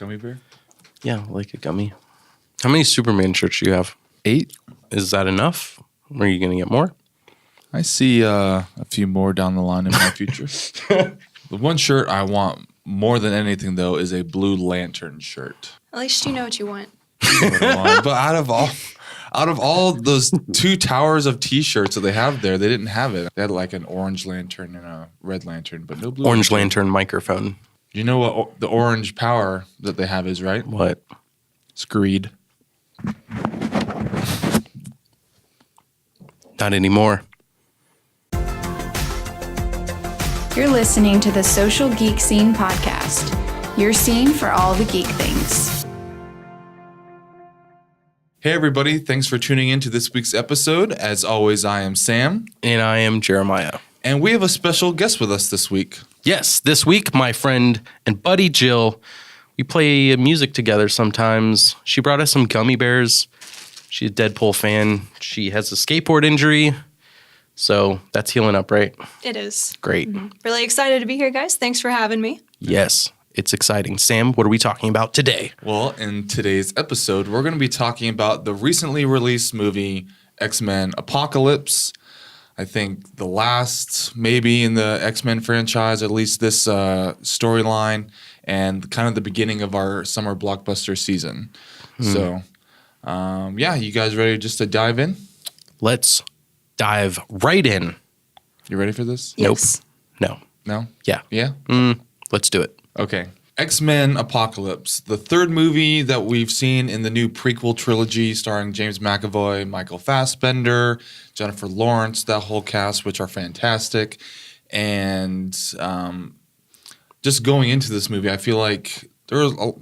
Gummy bear? Yeah, like a gummy. How many Superman shirts do you have? 8. Is that enough? Or are you going to get more? I see a few more down the line in my future. The one shirt I want more than anything, though, is a Blue Lantern shirt. At least you know what you want. But out of all those 2 towers of T-shirts that they have there, they didn't have it. They had like an orange lantern and a red lantern, but no blue. Orange lantern microphone. You know what the orange power that they have is, right? What? It's greed. Not anymore. You're listening to the Social Geek Scene podcast, your scene for all the geek things. Hey, everybody. Thanks for tuning in to this week's episode. As always, I am Sam. And I am Jeremiah. And we have a special guest with us this week. Yes, this week, my friend and buddy Jill, we play music together sometimes. She brought us some gummy bears. She's a Deadpool fan. She has a skateboard injury. So that's healing up, right? It is. Great. Really excited to be here, guys. Thanks for having me. Yes, it's exciting. Sam, what are we talking about today? Well, in today's episode, we're going to be talking about the recently released movie X-Men Apocalypse. I think the last, maybe in the X-Men franchise, at least this storyline, and kind of the beginning of our summer blockbuster season. So, you guys ready just to dive in? Let's dive right in. You ready for this? Yes. Nope. No? Yeah. Yeah? Let's do it. Okay. X-Men Apocalypse, the third movie that we've seen in the new prequel trilogy starring James McAvoy, Michael Fassbender, Jennifer Lawrence, that whole cast, which are fantastic. And just going into this movie, I feel like there was,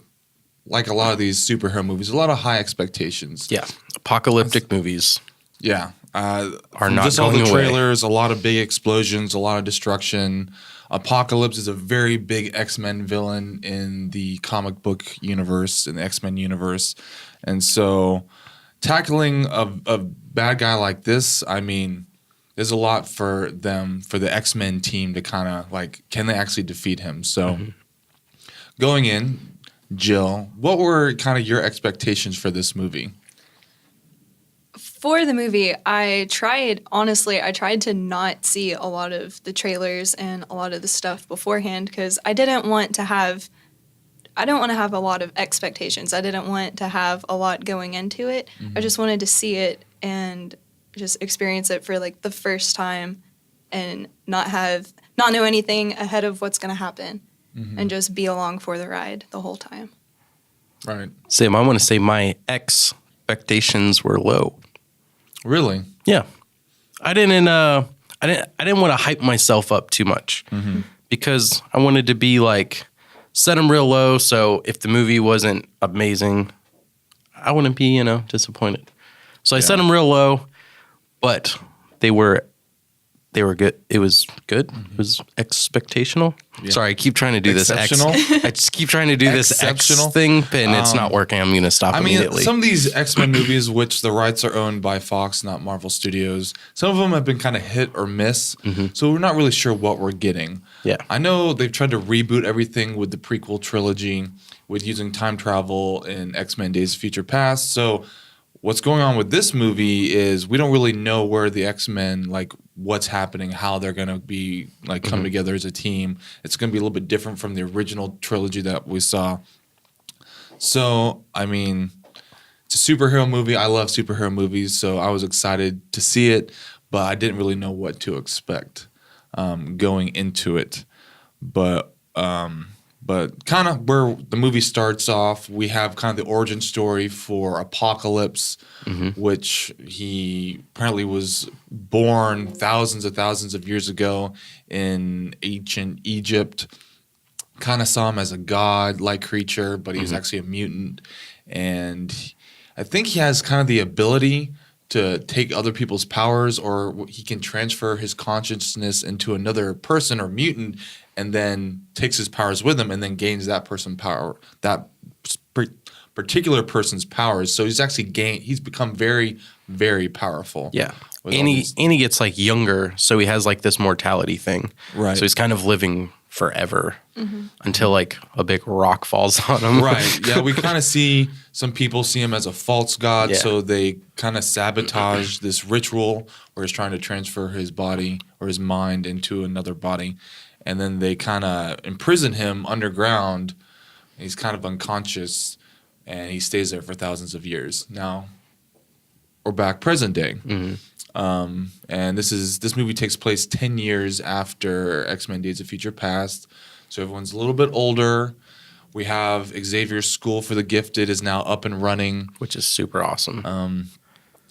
like a lot of these superhero movies, a lot of high expectations. Yeah. Apocalyptic movies. Yeah. Are not just all going the away. trailers, a lot of big explosions, a lot of destruction. Apocalypse is a very big X-Men villain in the comic book universe, in the X-Men universe. And so tackling a bad guy like this, I mean, there's a lot for the X-Men team to kind of like, can they actually defeat him? So going in, Jill, what were kind of your expectations for this movie? For the movie, I tried to not see a lot of the trailers and a lot of the stuff beforehand because I didn't want to have a lot of expectations. I didn't want to have a lot going into it. I just wanted to see it and just experience it for like the first time and not know anything ahead of what's going to happen and just be along for the ride the whole time. Right. Sam, I want to say my expectations were low. Really? Yeah. I didn't want to hype myself up too much because I wanted to be like, set them real low. So if the movie wasn't amazing, I wouldn't be, disappointed. So I set them real low, but they were good. It was good. It was expectational. Yeah. Sorry, I keep trying to do this X. I just keep trying to do this X thing, and it's not working. I'm going to stop immediately. Some of these X-Men movies, which the rights are owned by Fox, not Marvel Studios, some of them have been kind of hit or miss, so we're not really sure what we're getting. Yeah. I know they've tried to reboot everything with the prequel trilogy, with using time travel in X-Men Days of Future Past, so what's going on with this movie is we don't really know where the X-Men, like what's happening, how they're going to be like come together as a team. It's going to be a little bit different from the original trilogy that we saw. So, I mean, it's a superhero movie. I love superhero movies, so I was excited to see it, but I didn't really know what to expect going into it. But kind of where the movie starts off, we have kind of the origin story for Apocalypse, which he apparently was born thousands of years ago in ancient Egypt. Kind of saw him as a god-like creature, but he was actually a mutant. And I think he has kind of the ability to take other people's powers, or he can transfer his consciousness into another person or mutant and then takes his powers with him and then gains that particular person's powers. So he's become very, very powerful. Yeah. And he gets like younger, so he has like this mortality thing. Right. So he's kind of living forever until like a big rock falls on him. Right. Yeah, we kind of see some people see him as a false god, so they kind of sabotage this ritual where he's trying to transfer his body or his mind into another body. And then they kind of imprison him underground. He's kind of unconscious, and he stays there for thousands of years. Now, we're back present day. And this movie takes place 10 years after X-Men Days of Future Past. So everyone's a little bit older. We have Xavier's School for the Gifted is now up and running. Which is super awesome.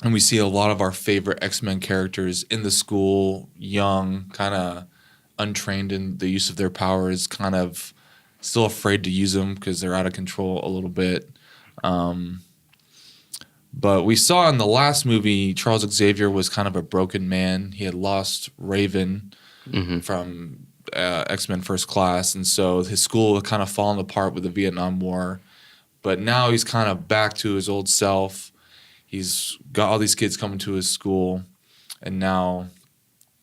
And we see a lot of our favorite X-Men characters in the school, young, kind of untrained in the use of their powers, kind of still afraid to use them because they're out of control a little bit. But we saw in the last movie, Charles Xavier was kind of a broken man. He had lost Raven from X-Men First Class, and so his school had kind of fallen apart with the Vietnam War. But now he's kind of back to his old self. He's got all these kids coming to his school, and now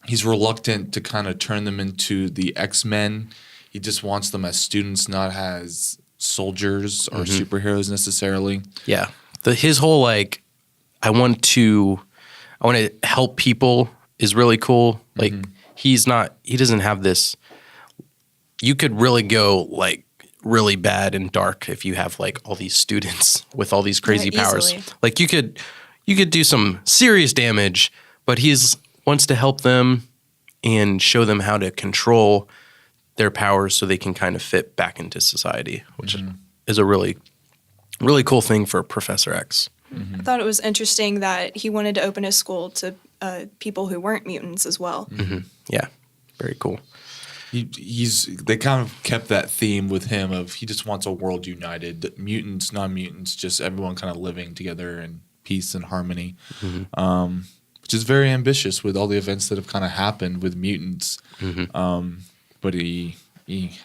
he's reluctant to kind of turn them into the X-Men. He just wants them as students, not as soldiers or superheroes necessarily. Yeah. His whole like I want to help people is really cool. Like he doesn't have this. You could really go like really bad and dark if you have like all these students with all these crazy powers. Like you could do some serious damage, but he's wants to help them and show them how to control their powers so they can kind of fit back into society, which is a really cool thing for Professor X. I thought it was interesting that he wanted to open his school to people who weren't mutants as well. Yeah, very cool. They kind of kept that theme with him of he just wants a world united, mutants, non-mutants, just everyone kind of living together in peace and harmony, which is very ambitious with all the events that have kind of happened with mutants. But he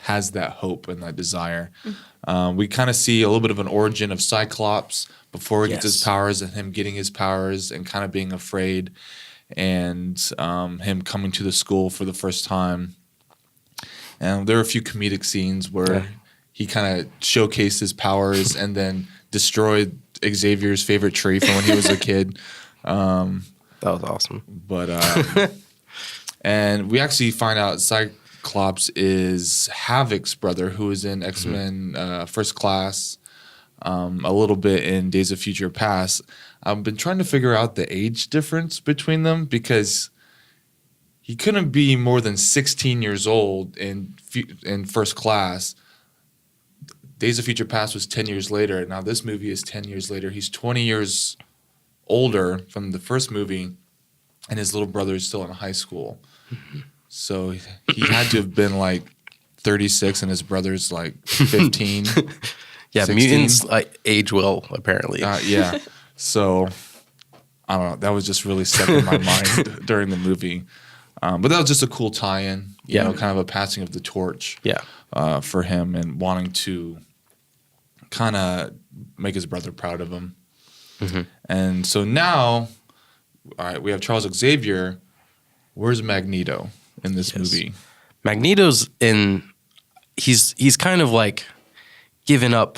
has that hope and that desire. We kind of see a little bit of an origin of Cyclops before he gets his powers and him getting his powers and kind of being afraid and him coming to the school for the first time. And there are a few comedic scenes where he kind of showcased his powers and then destroyed Xavier's favorite tree from when he was a kid. That was awesome. But and we actually find out Cyclops is Havoc's brother, who was in X-Men First Class, a little bit in Days of Future Past. I've been trying to figure out the age difference between them because he couldn't be more than 16 years old in First Class. Days of Future Past was 10 years later. Now this movie is 10 years later. He's 20 years older from the first movie, and his little brother is still in high school. So he had to have been like 36, and his brother's like 15. Yeah, 16. mutants like age well, apparently. Yeah. So I don't know. That was just really stuck in my mind during the movie. But that was just a cool tie-in, you know, kind of a passing of the torch for him and wanting to kind of make his brother proud of him. And so now, all right, we have Charles Xavier. Where's Magneto in this movie? Magneto's he's kind of like given up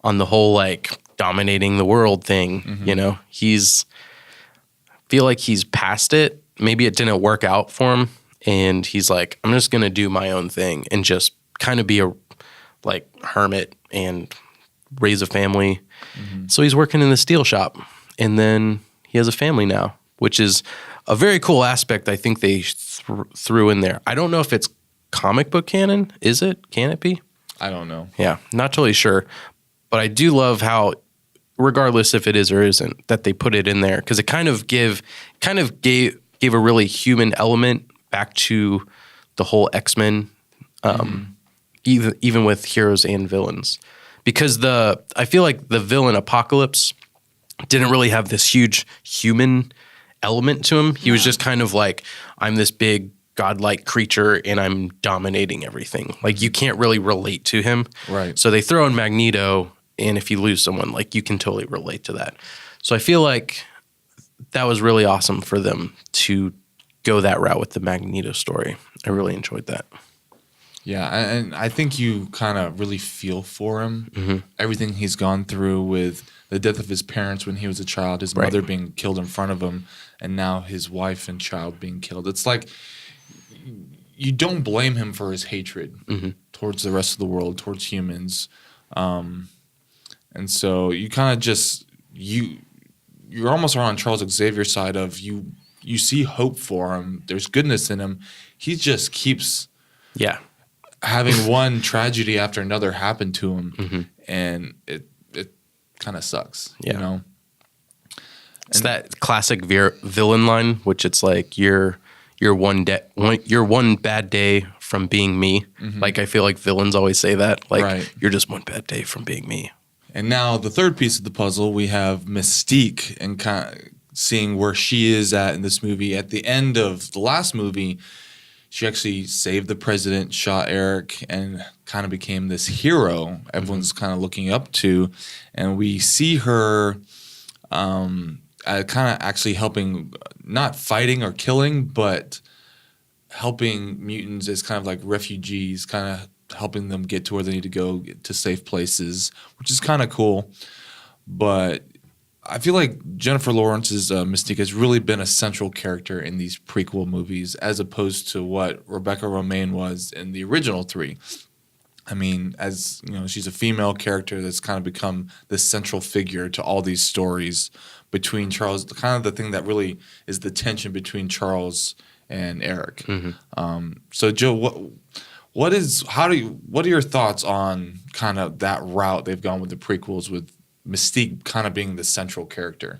on the whole like dominating the world thing, you know? Feel like he's past it. Maybe it didn't work out for him, and he's like, I'm just going to do my own thing and just kind of be a like hermit and raise a family. So he's working in the steel shop, and then he has a family now, which is a very cool aspect I think they threw in there. I don't know if it's comic book canon. Is it? Can it be? I don't know. Yeah, not totally sure. But I do love how, regardless if it is or isn't, that they put it in there because it kind of gave a really human element back to the whole X-Men, even with heroes and villains. Because I feel like the villain Apocalypse didn't really have this huge human element to him. He was just kind of like, I'm this big godlike creature and I'm dominating everything. Like you can't really relate to him. Right. So they throw in Magneto, and if you lose someone, like you can totally relate to that. So I feel like that was really awesome for them to go that route with the Magneto story. I really enjoyed that. Yeah, and I think you kind of really feel for him. Everything he's gone through with the death of his parents when he was a child, his Right. mother being killed in front of him, and now his wife and child being killed. It's like you don't blame him for his hatred towards the rest of the world, towards humans. And so you kind of just you're almost on Charles Xavier's side of you see hope for him. There's goodness in him. He just keeps having one tragedy after another happen to him, and it kind of sucks. Yeah. You know, It's that classic villain line, which it's like you're one bad day from being me. Like I feel like villains always say that. Like Right. you're just one bad day from being me. And now the third piece of the puzzle, we have Mystique, and kind of seeing where she is at in this movie. At the end of the last movie, she actually saved the president, shot Eric, and kind of became this hero everyone's kind of looking up to. And we see her kind of actually helping, not fighting or killing, but helping mutants as kind of like refugees, kind of helping them get to where they need to go, get to safe places, which is kind of cool. But I feel like Jennifer Lawrence's Mystique has really been a central character in these prequel movies, as opposed to what Rebecca Romijn was in the original three. I mean, as you know, she's a female character that's kind of become the central figure to all these stories between Charles. Kind of the thing that really is the tension between Charles and Eric. So, Joe, what are your thoughts on kind of that route they've gone with the prequels, with Mystique kind of being the central character?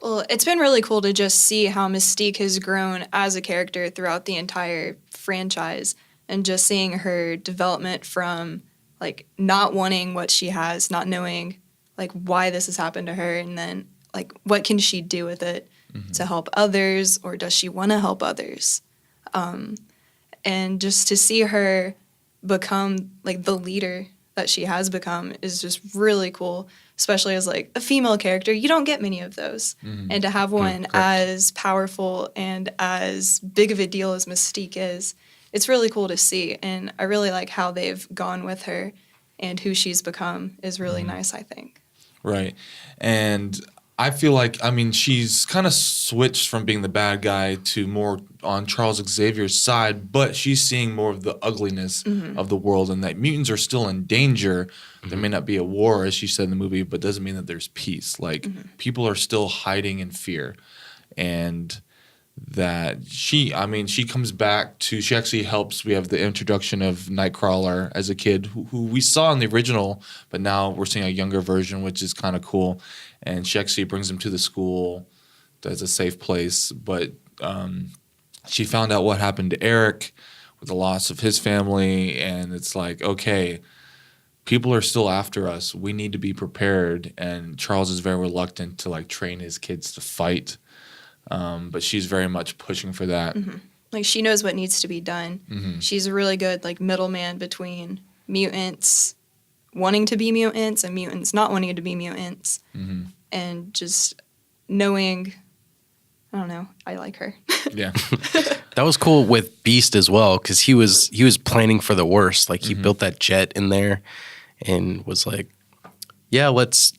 Well, it's been really cool to just see how Mystique has grown as a character throughout the entire franchise, and just seeing her development from like not wanting what she has, not knowing like why this has happened to her, and then like what can she do with it to help others, or does she want to help others? And just to see her become like the leader that she has become is just really cool, especially as like a female character. You don't get many of those. And to have one as powerful and as big of a deal as Mystique is, it's really cool to see. And I really like how they've gone with her, and who she's become is really nice, I think. Right. And I feel like, I mean, she's kind of switched from being the bad guy to more on Charles Xavier's side, but she's seeing more of the ugliness of the world, and that mutants are still in danger. There may not be a war, as she said in the movie, but doesn't mean that there's peace. Like, people are still hiding in fear. And that she comes back to, she actually helps. We have the introduction of Nightcrawler as a kid who we saw in the original, but now we're seeing a younger version, which is kind of cool. And she actually brings him to the school that's a safe place. But she found out what happened to Eric with the loss of his family, and it's like, okay, people are still after us. We need to be prepared. And Charles is very reluctant to like train his kids to fight. But she's very much pushing for that. Like, she knows what needs to be done. She's a really good like middleman between mutants wanting to be mutants and mutants not wanting to be mutants. And just knowing, I don't know, I like her. Yeah. That was cool with Beast as well, because he was planning for the worst. Like he built that jet in there and was like, yeah, let's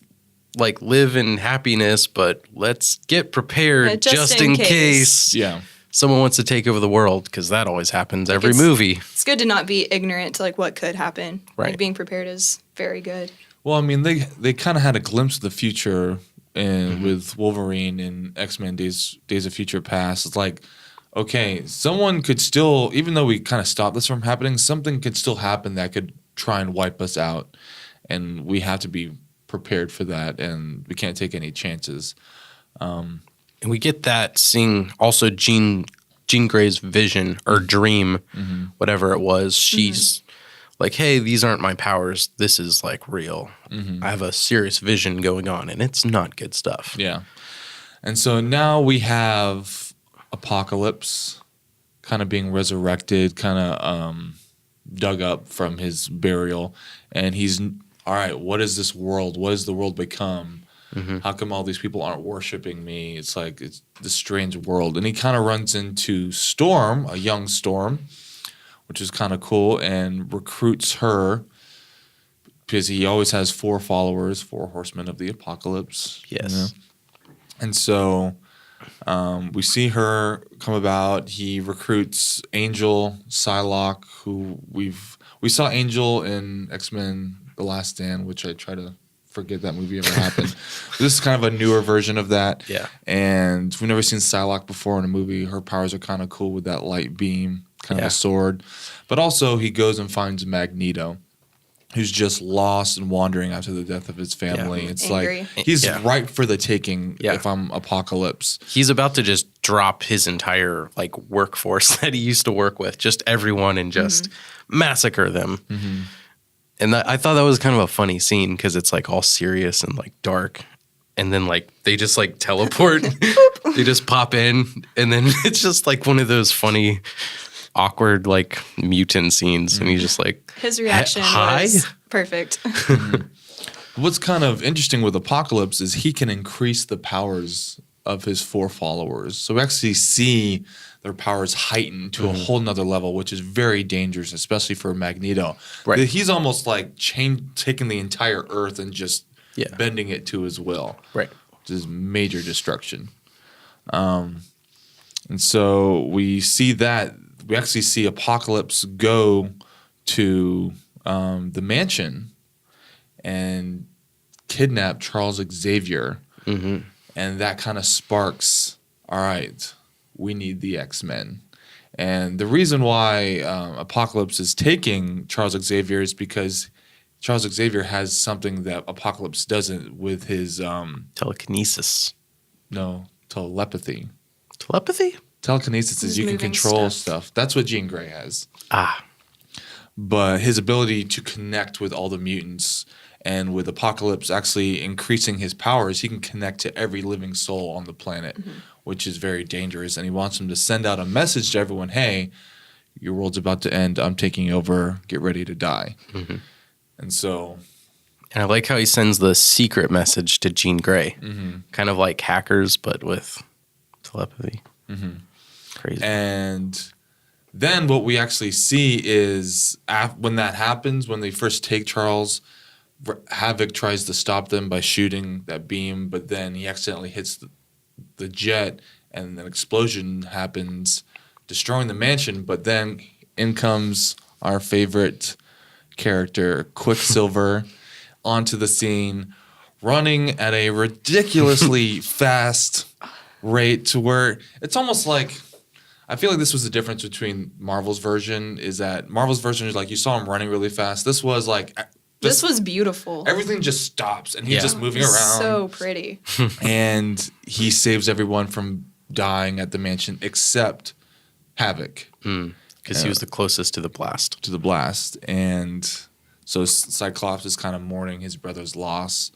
like live in happiness, but let's get prepared just in case Yeah. someone wants to take over the world, because that always happens every movie. It's good to not be ignorant to like what could happen. Right. Like, being prepared is very good. Well, I mean, they kind of had a glimpse of the future with Wolverine and X-Men Days of Future Past. It's like, okay, someone could still, even though we kind of stopped this from happening, something could still happen that could try and wipe us out. And we have to be prepared for that, and we can't take any chances. And we get that seeing also Jean Grey's vision or dream, whatever it was. She's like, hey, these aren't my powers. This is like real. I have a serious vision going on, and it's not good stuff. Yeah. And so now we have Apocalypse kind of being resurrected, kind of dug up from his burial. And he's, all right, what is this world? What has the world become? How come all these people aren't worshiping me? It's like, it's this strange world. And he kind of runs into Storm, a young Storm, which is kind of cool, and recruits her because he always has 4 followers, 4 horsemen of the apocalypse. Yes. And so we see her come about. He recruits Angel, Psylocke, who we saw Angel in X-Men: The Last Stand, which I try to forget that movie ever happened. This is kind of a newer version of that. Yeah. And we've never seen Psylocke before in a movie. Her powers are kind of cool with that light beam, kind of a sword. But also he goes and finds Magneto, who's just lost and wandering after the death of his family. Yeah. It's Angry. like he's ripe for the taking Yeah. if I'm Apocalypse. He's about to just drop his entire like workforce that he used to work with, just everyone, and just massacre them. And I thought that was kind of a funny scene because it's like all serious and like dark. And then like they just like teleport. They just pop in. And then it's just like one of those funny, awkward like mutant scenes. And he's just like, His reaction Hi? was perfect. What's kind of interesting with Apocalypse is he can increase the powers of his 4 followers. So we actually see their powers heightened to a whole nother level, which is very dangerous, especially for Magneto. Right. He's almost like taking the entire Earth and just bending it to his will. Right. Which is major destruction. And so we see that. We actually see Apocalypse go to the mansion and kidnap Charles Xavier. And that kind of sparks, all right, we need the X-Men. And the reason why Apocalypse is taking Charles Xavier is because Charles Xavier has something that Apocalypse doesn't with his telekinesis. Telepathy. Telepathy? Telekinesis is you can Moving control stuff. stuff. That's what Jean Grey has. Ah. But his ability to connect with all the mutants, and with Apocalypse actually increasing his powers, he can connect to every living soul on the planet, which is very dangerous. And he wants him to send out a message to everyone, hey, your world's about to end. I'm taking over. Get ready to die. And so... And I like how he sends the secret message to Jean Grey. Kind of like hackers, but with telepathy. Crazy. And then what we actually see is when that happens, when they first take Charles, Havoc tries to stop them by shooting that beam, but then he accidentally hits the jet, and an explosion happens, destroying the mansion. But then in comes our favorite character, Quicksilver, onto the scene, running at a ridiculously fast rate to where it's almost like, I feel like this was the difference between Marvel's version, is that Marvel's version is like you saw him running really fast. This was like... This was beautiful. Everything just stops, and he's just moving around. So pretty. And he saves everyone from dying at the mansion except Havoc. Because he was the closest to the blast. To the blast. And so Cyclops is kind of mourning his brother's loss,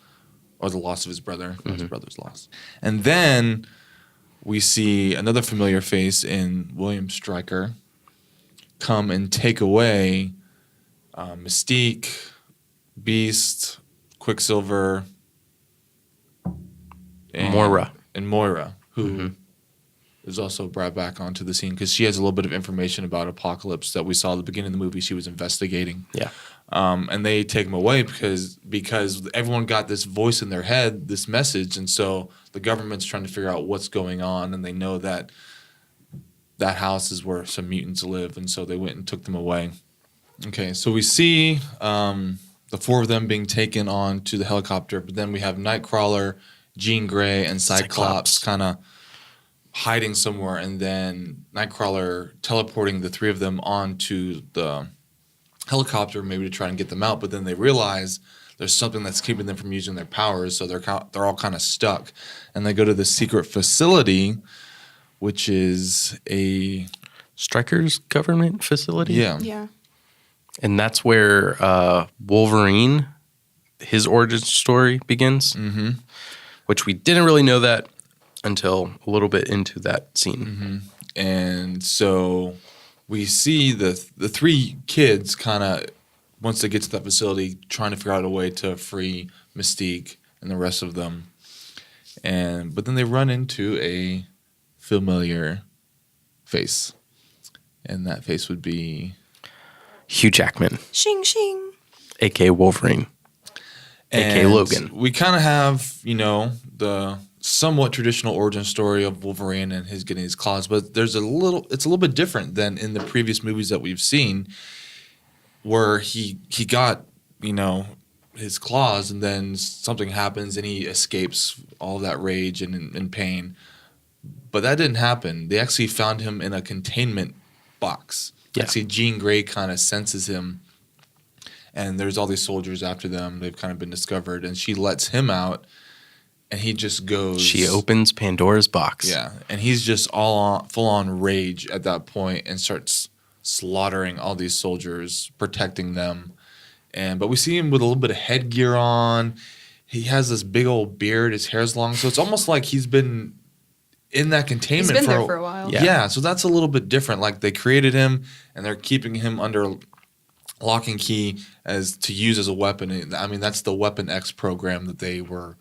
or the loss of his brother. His brother's loss. And then we see another familiar face in William Stryker come and take away Mystique, Beast, Quicksilver, and Moira, who is also brought back onto the scene because she has a little bit of information about Apocalypse that we saw at the beginning of the movie. She was investigating. Yeah. And they take him away because everyone got this voice in their head, this message, and so the government's trying to figure out what's going on, and they know that that house is where some mutants live, and so they went and took them away. Okay, so we see the 4 of them being taken on to the helicopter, but then we have Nightcrawler, Jean Grey, and Cyclops kind of hiding somewhere, and then Nightcrawler teleporting the 3 of them onto the helicopter maybe to try and get them out, but then they realize there's something that's keeping them from using their powers, so they're all kind of stuck, and they go to the secret facility, which is a Stryker's government facility? Yeah. And that's where Wolverine, his origin story begins, which we didn't really know that until a little bit into that scene. And so we see the 3 kids kind of, once they get to that facility, trying to figure out a way to free Mystique and the rest of them. But then they run into a familiar face. And that face would be... Hugh Jackman, Shing shing. aka Wolverine, aka And Logan. we kind of have, the somewhat traditional origin story of Wolverine and his getting his claws, but it's a little bit different than in the previous movies that we've seen, where he got, his claws, and then something happens and he escapes all that rage and pain. But that didn't happen. They actually found him in a containment box. Yeah. Actually, Jean Grey kind of senses him, and there's all these soldiers after them. They've kind of been discovered, and she lets him out, and he just goes. She opens Pandora's box. Yeah, and he's just full on rage at that point, and starts slaughtering all these soldiers, protecting them. But we see him with a little bit of headgear on. He has this big old beard. His hair's long, so it's almost like he's been in that containment He's been there for a while. Yeah. So that's a little bit different. Like, they created him, and they're keeping him under lock and key as to use as a weapon. I mean, that's the Weapon X program that they were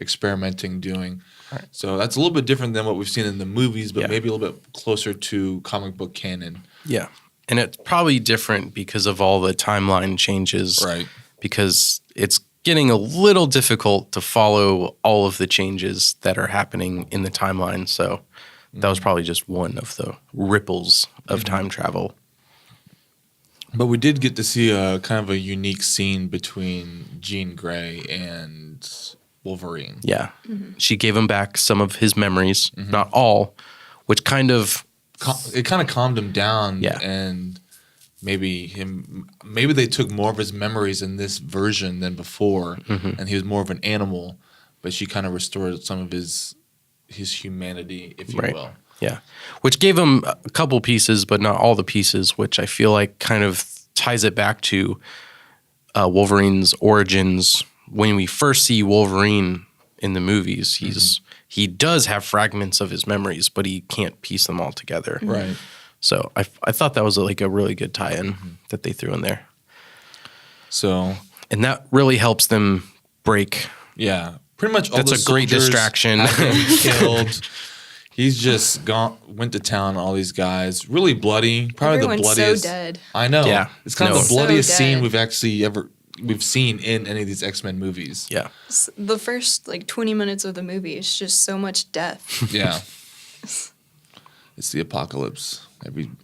experimenting doing. Right. So that's a little bit different than what we've seen in the movies, but Yeah. maybe a little bit closer to comic book canon. Yeah. And it's probably different because of all the timeline changes. Right. Because it's getting a little difficult to follow all of the changes that are happening in the timeline. So that was probably just one of the ripples of time travel. But we did get to see a kind of a unique scene between Jean Grey and Wolverine. Yeah. She gave him back some of his memories, not all, which kind of It kind of calmed him down. Yeah. And maybe they took more of his memories in this version than before, and he was more of an animal. But she kind of restored some of his humanity, if you Right. will. Yeah, which gave him a couple pieces, but not all the pieces, which I feel like kind of ties it back to Wolverine's origins. When we first see Wolverine in the movies, he does have fragments of his memories, but he can't piece them all together. Right. So I thought that was like a really good tie-in that they threw in there, So, and that really helps them break. yeah, pretty much all That's the a great soldiers distraction. have been killed. He's just went to town on all these guys. Really bloody. Probably Everyone's the bloodiest. so dead. I know. Yeah. It's kind of No. the bloodiest So scene dead. we've seen in any of these X-Men movies. Yeah, The first 20 minutes of the movie is just so much death. Yeah. It's the apocalypse.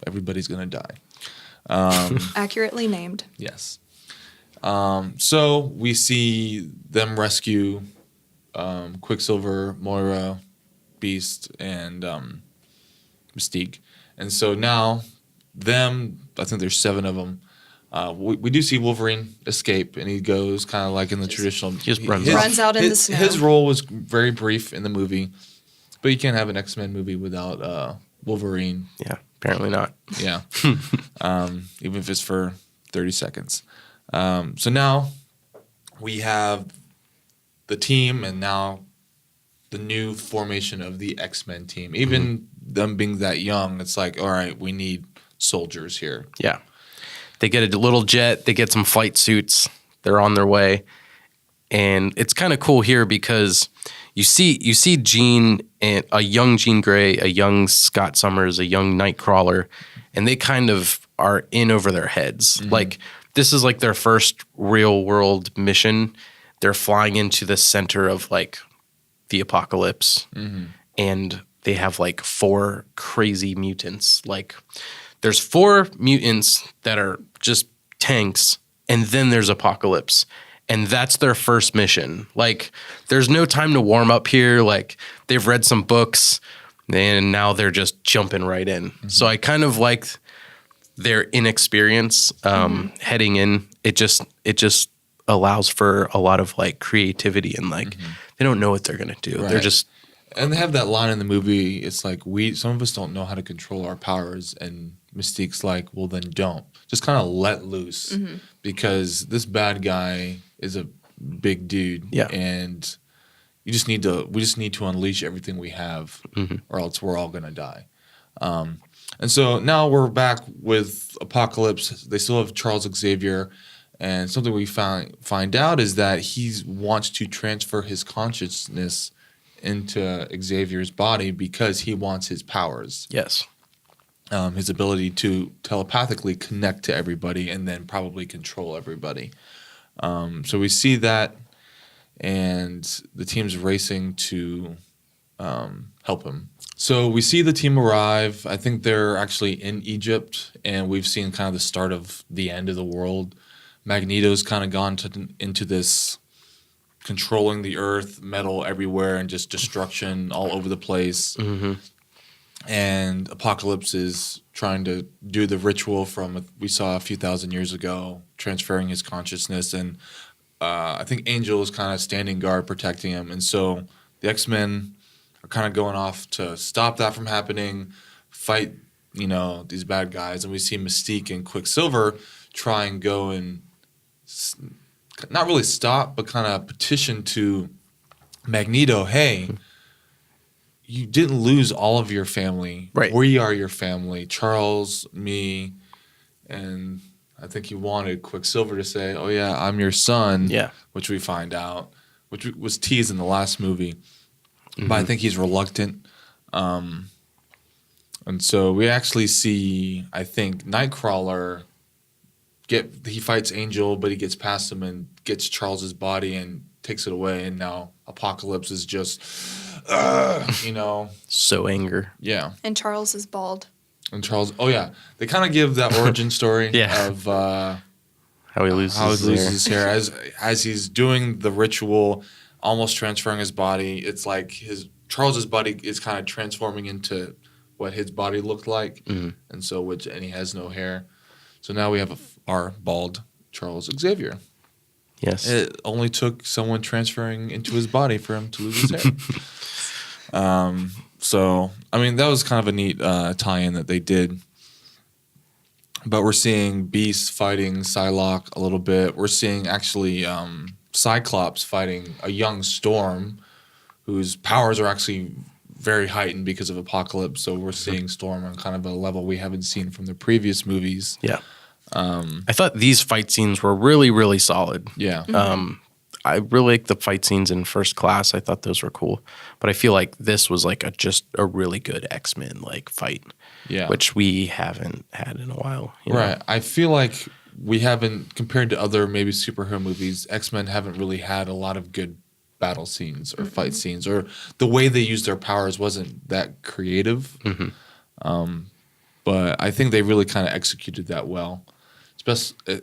Everybody's gonna die. Accurately named. Yes. So we see them rescue Quicksilver, Moira, Beast, and Mystique. And so now I think there's 7 of them. We do see Wolverine escape, and he goes kind of like in the traditional. He just runs Runs out in the snow. His role was very brief in the movie, but you can't have an X-Men movie without Wolverine. yeah. Apparently not. Yeah. Even if it's for 30 seconds. So now we have the team, and now the new formation of the X-Men team. Even them being that young, it's like, all right, we need soldiers here. Yeah. They get a little jet, they get some flight suits, they're on their way. And it's kind of cool here because you see Jean, and a young Jean Grey, a young Scott Summers, a young Nightcrawler, and they kind of are in over their heads. Like, this is like their first real world mission. They're flying into the center of like the apocalypse, and they have like 4 crazy mutants. Like, there's 4 mutants that are just tanks, and then there's Apocalypse. And that's their first mission. Like, there's no time to warm up here. Like, they've read some books, and now they're just jumping right in. So I kind of like their inexperience heading in. It just allows for a lot of like creativity, and like they don't know what they're gonna do. Right. They're just And they have that line in the movie. It's like, some of us don't know how to control our powers, and Mystique's like, well, then don't. Just kind of let loose, because this bad guy is a big dude, Yeah. and we just need to unleash everything we have, or else we're all gonna die. And so now we're back with Apocalypse. They still have Charles Xavier, and something we find out is that he wants to transfer his consciousness into Xavier's body because he wants his powers. yes. his ability to telepathically connect to everybody and then probably control everybody. So we see that, and the team's racing to help him. So we see the team arrive. I think they're actually in Egypt, and we've seen kind of the start of the end of the world. Magneto's kind of gone into this controlling the earth, metal everywhere, and just destruction all over the place. Mm-hmm. And Apocalypse is trying to do the ritual from we saw a few thousand years ago, transferring his consciousness. And I think Angel is kind of standing guard, protecting him. And so the X-Men are kind of going off to stop that from happening, fight, these bad guys. And we see Mystique and Quicksilver try and go and not really stop, but kind of petition to Magneto, hey, you didn't lose all of your family. Right. We are your family. Charles, me, and I think he wanted Quicksilver to say, oh, yeah, I'm your son, Yeah. which we find out, which was teased in the last movie. Mm-hmm. But I think he's reluctant. And so we actually see, I think, Nightcrawler he fights Angel, but he gets past him and gets Charles's body and takes it away. And now Apocalypse is just, So anger. Yeah. And Charles is bald. And Charles, oh yeah, they kind of give that origin story Yeah. of How he loses, how he loses his his hair as he's doing the ritual, almost transferring his body. It's like Charles's body is kind of transforming into what his body looked like, Mm-hmm. and he has no hair. So now we have our bald Charles Xavier. Yes. It only took someone transferring into his body for him to lose his hair. So, I mean, that was kind of a neat tie-in that they did. But we're seeing Beast fighting Psylocke a little bit. We're seeing actually Cyclops fighting a young Storm whose powers are actually very heightened because of Apocalypse. So we're seeing Storm on kind of a level we haven't seen from the previous movies. Yeah. I thought these fight scenes were really, really solid. Yeah. I really like the fight scenes in First Class. I thought those were cool. But I feel like this was like just a really good X-Men like fight. Yeah. Which we haven't had in a while. Right. I feel like we haven't, compared to other maybe superhero movies, X-Men haven't really had a lot of good battle scenes or fight scenes, or the way they used their powers wasn't that creative. But I think they really kind of executed that well,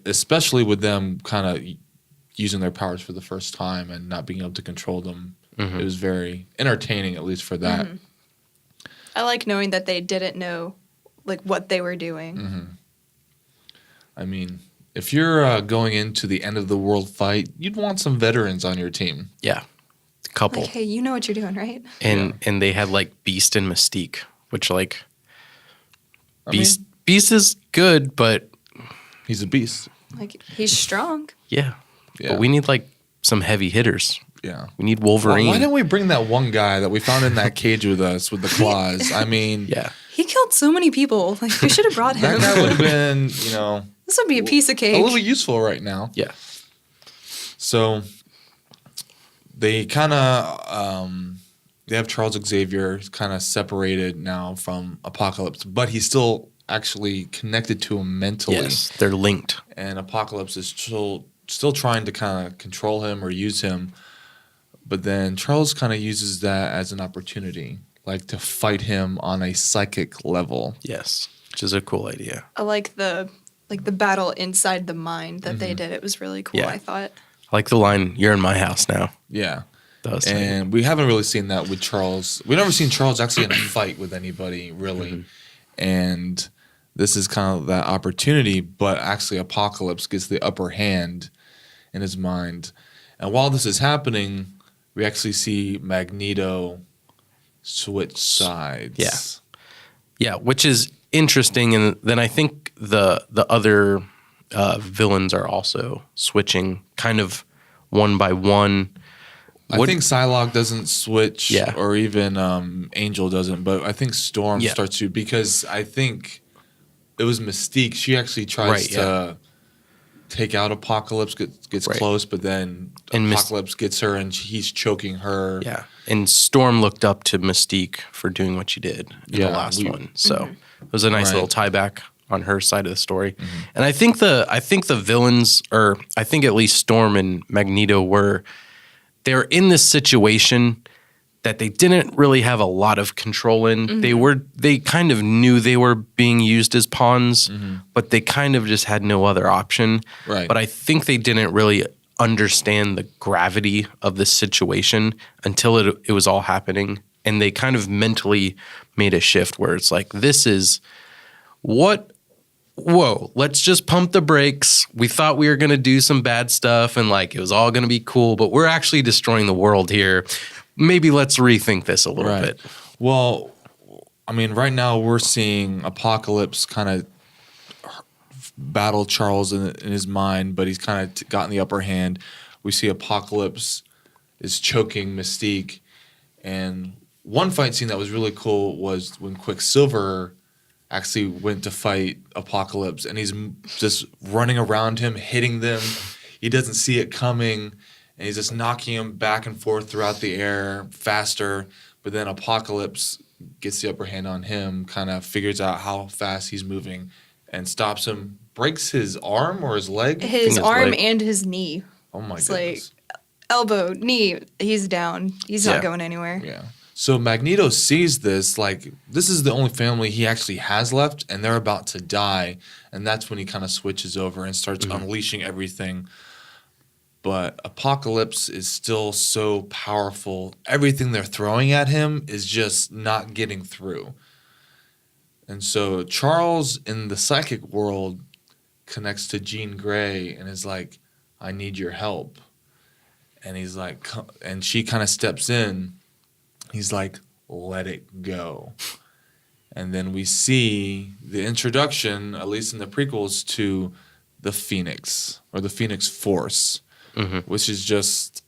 especially with them kind of using their powers for the first time and not being able to control them. It was very entertaining, at least for that. I like knowing that they didn't know like what they were doing. I mean, if you're going into the end of the world fight, you'd want some veterans on your team. Yeah. A couple. Like, hey, you know what you're doing, right? And they had like Beast and Mystique, which like Beast mean, Beast is good, but he's a beast. Like, he's strong. yeah. Yeah. But we need like some heavy hitters. Yeah. We need Wolverine. Why didn't we bring that one guy that we found in that cage with us with the claws? I mean, Yeah. He killed so many people. Like, we should have brought that him. guy would have been, This would be a piece of a cake. little useful right now. Yeah. So they kind of they have Charles Xavier kind of separated now from Apocalypse, but he's still actually connected to him mentally. Yes. They're linked. And Apocalypse is still trying to kind of control him or use him. But then Charles kind of uses that as an opportunity, like to fight him on a psychic level. Yes. Which is a cool idea. I like the battle inside the mind that they did. It was really cool, Yeah. I thought. I like the line, "You're in my house now." Yeah. That was And we haven't really seen that with Charles. We've never seen Charles actually in a fight with anybody, really. And this is kind of that opportunity, but actually Apocalypse gets the upper hand in his mind. And while this is happening, we actually see Magneto switch sides. Yeah. Yeah, which is interesting. And then I think the other villains are also switching kind of one by one. I think Psylocke doesn't switch, Yeah. or even Angel doesn't, but I think Storm Yeah. starts to, because I think it was Mystique. She actually tries Right, to take out Apocalypse, gets Right. close, but then And Apocalypse gets her and he's choking her. Yeah. And Storm looked up to Mystique for doing what she did in Yeah, the last we- one. So It was a nice Right. little tie back on her side of the story. And I think the villains, or I think at least Storm and Magneto they're in this situation that they didn't really have a lot of control in. They kind of knew they were being used as pawns, but they kind of just had no other option. Right. But I think they didn't really understand the gravity of the situation until it was all happening. And they kind of mentally made a shift where it's like, this is whoa, let's just pump the brakes. We thought we were going to do some bad stuff and like it was all going to be cool, but we're actually destroying the world here. Maybe let's rethink this a little bit. Well, I mean, right now we're seeing Apocalypse kind of battle Charles in his mind, but he's kind of gotten the upper hand. We see Apocalypse is choking Mystique. And one fight scene that was really cool was when Quicksilver actually went to fight Apocalypse, and he's just running around him, hitting them. He doesn't see it coming, and he's just knocking him back and forth throughout the air faster. But then Apocalypse gets the upper hand on him, kind of figures out how fast he's moving, and stops him, breaks his arm or his leg. His arm leg. and his knee. Oh my It's goodness. like elbow, knee, he's down. He's Yeah. not going anywhere. Yeah. So Magneto sees this, like, this is the only family he actually has left, and they're about to die. And that's when he kind of switches over and starts unleashing everything. But Apocalypse is still so powerful. Everything they're throwing at him is just not getting through. And so Charles in the psychic world connects to Jean Grey and is like, I need your help. And he's like, and she kind of steps in. He's like, let it go. And then we see the introduction, at least in the prequels, to the Phoenix or the Phoenix Force, which is just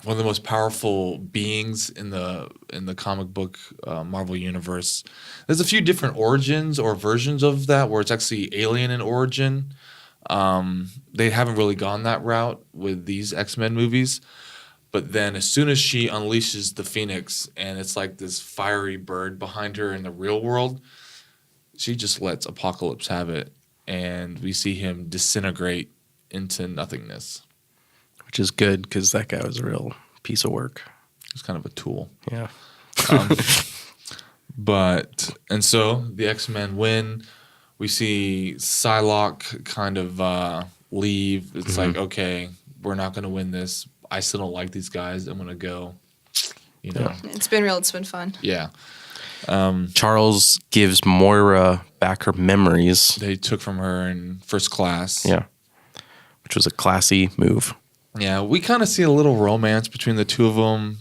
one of the most powerful beings in the comic book Marvel universe. There's a few different origins or versions of that where it's actually alien in origin. They haven't really gone that route with these X-Men movies. But then as soon as she unleashes the Phoenix and it's like this fiery bird behind her in the real world, she just lets Apocalypse have it. And we see him disintegrate into nothingness. Which is good because that guy was a real piece of work. It's kind of a tool. Yeah. And so the X-Men win. We see Psylocke kind of leave. It's like, okay, we're not going to win this. I still don't like these guys. I'm going to go, you know. It's been real. It's been fun. Yeah. Charles gives Moira back her memories. They took from her in first class. Yeah. Which was a classy move. Yeah, we kind of see a little romance between the two of them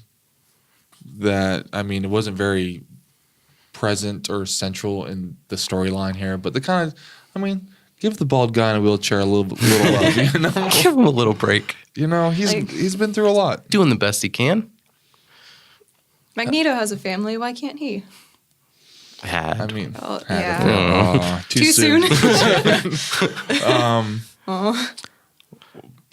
that, I mean, it wasn't very present or central in the storyline here, but the kind of, I mean, give the bald guy in a wheelchair a little love, you know? Give him a little break. You know, he's been through a lot. Doing the best he can. Magneto has a family. Why can't he? Had. I mean, Oh, had yeah. it. Aw, too soon.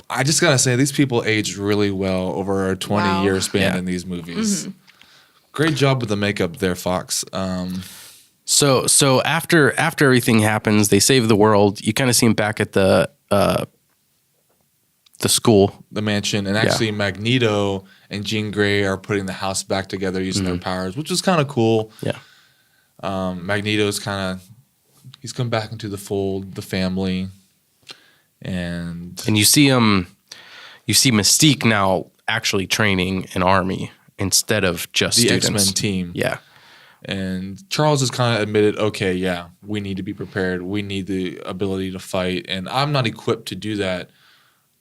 I just gotta say, these people aged really well over a 20-year span Yeah. in these movies. Great job with the makeup there, Fox. So after everything happens, they save the world. You kind of see him back at the school. The mansion, and actually Magneto and Jean Grey are putting the house back together using their powers, which is kind of cool. Yeah. Magneto's he's come back into the fold, the family, and And you see Mystique now actually training an army instead of just the students. X-Men team. Yeah. And Charles has kind of admitted, okay, yeah, we need to be prepared. We need the ability to fight, and I'm not equipped to do that.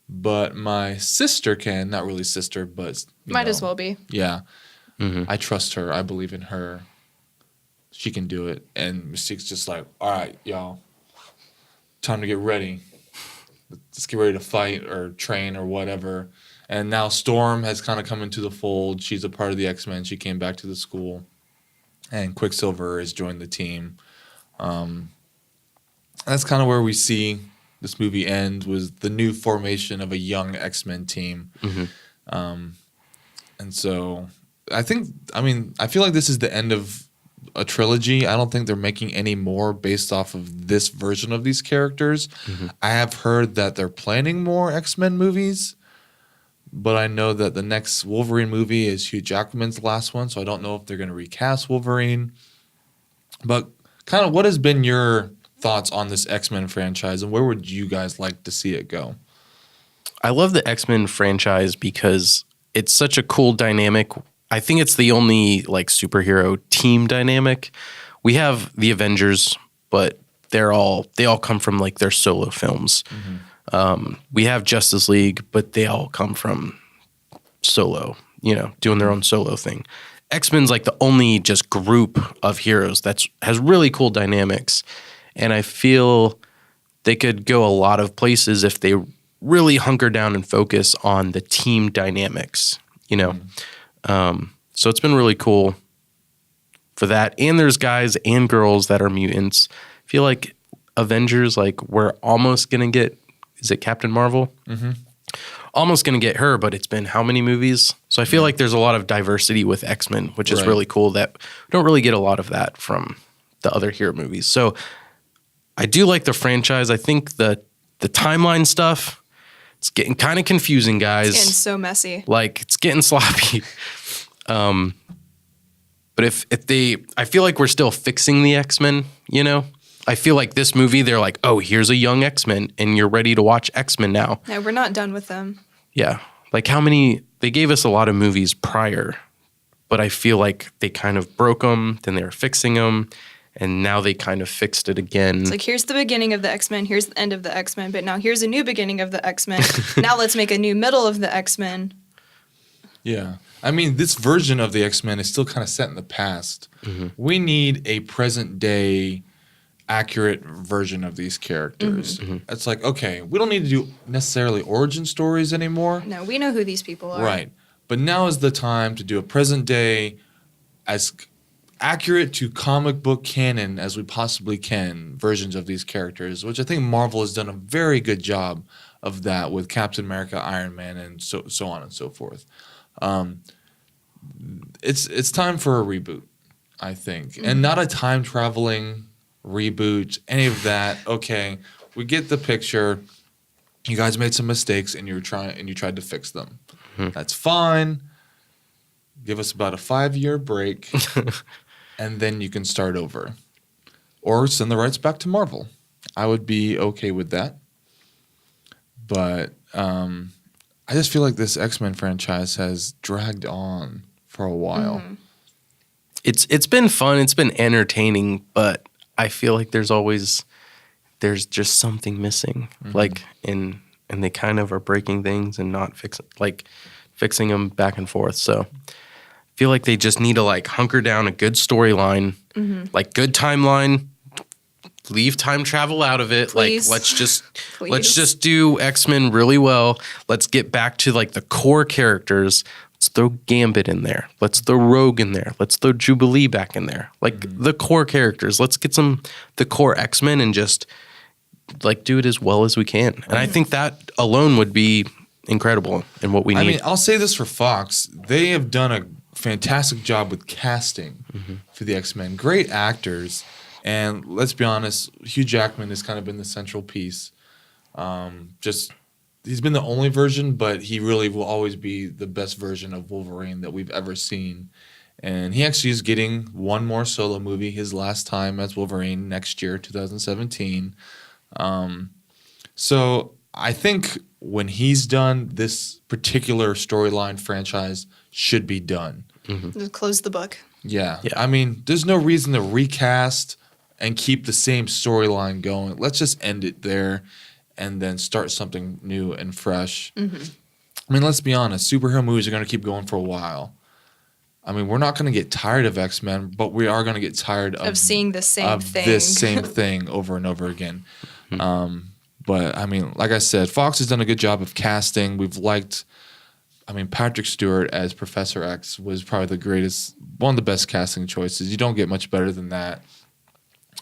But my sister can, not really sister, but Might as well be. Yeah. I trust her. I believe in her. She can do it. And Mystique's just like, all right, y'all, time to get ready. Let's get ready to fight or train or whatever. And now Storm has kind of come into the fold. She's a part of the X-Men. She came back to the school. And Quicksilver has joined the team. That's kind of where we see this movie end, was the new formation of a young X-Men team. And so I feel like this is the end of a trilogy. I don't think they're making any more based off of this version of these characters. I have heard that they're planning more X-Men movies, but I know that the next Wolverine movie is Hugh Jackman's last one, so I don't know if they're going to recast Wolverine. But kind of what has been your thoughts on this X-Men franchise, and where would you guys like to see it go? I love the X-Men franchise because it's such a cool dynamic. I think it's the only like superhero team dynamic. We have the Avengers, but they all come from like their solo films. We have Justice League, but they all come from solo, doing their own solo thing. X-Men's like the only just group of heroes that has really cool dynamics. And I feel they could go a lot of places if they really hunker down and focus on the team dynamics, So it's been really cool for that. And there's guys and girls that are mutants. I feel like Avengers, like we're almost going to get, is it Captain Marvel? Almost going to get her, but it's been how many movies? So I feel like there's a lot of diversity with X-Men, which is really cool that we don't really get a lot of that from the other hero movies. So I do like the franchise. I think the timeline stuff, it's getting kind of confusing, guys. It's getting so messy. Like, it's getting sloppy. But if I feel like we're still fixing the X-Men, I feel like this movie, they're like, oh, here's a young X-Men, and you're ready to watch X-Men now. No, we're not done with them. Yeah. Like they gave us a lot of movies prior, but I feel like they kind of broke them, then they were fixing them, and now they kind of fixed it again. It's like, here's the beginning of the X-Men, here's the end of the X-Men, but now here's a new beginning of the X-Men. Now let's make a new middle of the X-Men. Yeah. I mean, this version of the X-Men is still kind of set in the past. We need a present day accurate version of these characters. It's like, okay, we don't need to do necessarily origin stories anymore. No, we know who these people are. Right. But now is the time to do a present day as accurate to comic book canon as we possibly can versions of these characters, which I think Marvel has done a very good job of that with Captain America, Iron Man, and so on and so forth. It's time for a reboot, I think, and not a time traveling reboot, any of that. Okay, we get the picture. You guys made some mistakes, and you tried to fix them. That's fine. Give us about a 5-year break, and then you can start over, or send the rights back to Marvel. I would be okay with that, but I just feel like this X-Men franchise has dragged on for a while. It's been fun. It's been entertaining, but I feel like there's just something missing. Like, and they kind of are breaking things and not fixing them back and forth. So I feel like they just need to like hunker down a good storyline, like good timeline. Leave time travel out of it. Please. Like let's just do X-Men really well. Let's get back to like the core characters. Let's throw Gambit in there. Let's throw Rogue in there. Let's throw Jubilee back in there. Like the core characters. Let's get the core X-Men and just like do it as well as we can. And I think that alone would be incredible in what we need. I mean, I'll say this for Fox. They have done a fantastic job with casting for the X-Men. Great actors. And let's be honest, Hugh Jackman has kind of been the central piece. He's been the only version, but he really will always be the best version of Wolverine that we've ever seen. And he actually is getting one more solo movie, his last time as Wolverine, next year, 2017. So I think when he's done, this particular storyline franchise should be done. Just close the book. Yeah. I mean, there's no reason to recast and keep the same storyline going. Let's just end it there and then start something new and fresh. I mean, let's be honest. Superhero movies are going to keep going for a while. I mean, we're not going to get tired of X-Men, but we are going to get tired of seeing the same thing. This same thing over and over again. But, I mean, like I said, Fox has done a good job of casting. We've liked... I mean, Patrick Stewart as Professor X was probably one of the best casting choices. You don't get much better than that.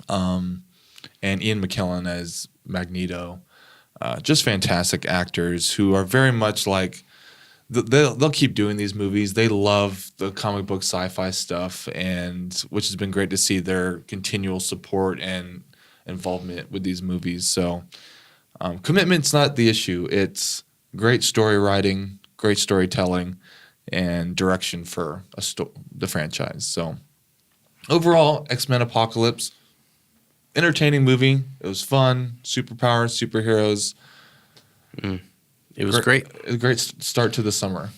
And Ian McKellen as Magneto. Just fantastic actors who are very much like they'll keep doing these movies. They love the comic book sci-fi stuff, and which has been great to see their continual support and involvement with these movies. So commitment's not the issue. It's great story writing, great storytelling, and direction for the franchise. So overall, X-Men Apocalypse, entertaining movie. It was fun. Superpowers, superheroes. It was great. A great start to the summer.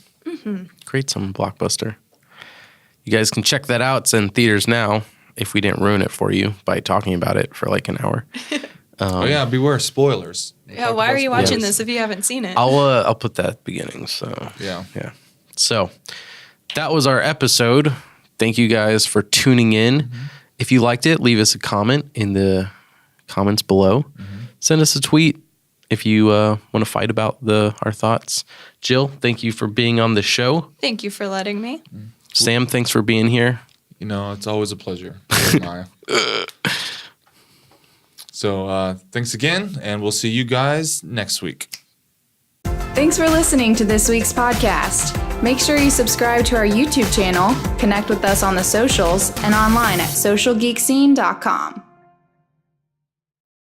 Great summer blockbuster. You guys can check that out. It's in theaters now, if we didn't ruin it for you by talking about it for like an hour. Oh yeah, beware spoilers. Yeah, why are you watching this if you haven't seen it? I'll put that at the beginning. So Yeah. So that was our episode. Thank you guys for tuning in. If you liked it, leave us a comment in the comments below. Send us a tweet if you want to fight about our thoughts. Jill, thank you for being on the show. Thank you for letting me. Sam, thanks for being here. You know, it's always a pleasure. So thanks again, and we'll see you guys next week. Thanks for listening to this week's podcast. Make sure you subscribe to our YouTube channel, connect with us on the socials, and online at socialgeekscene.com.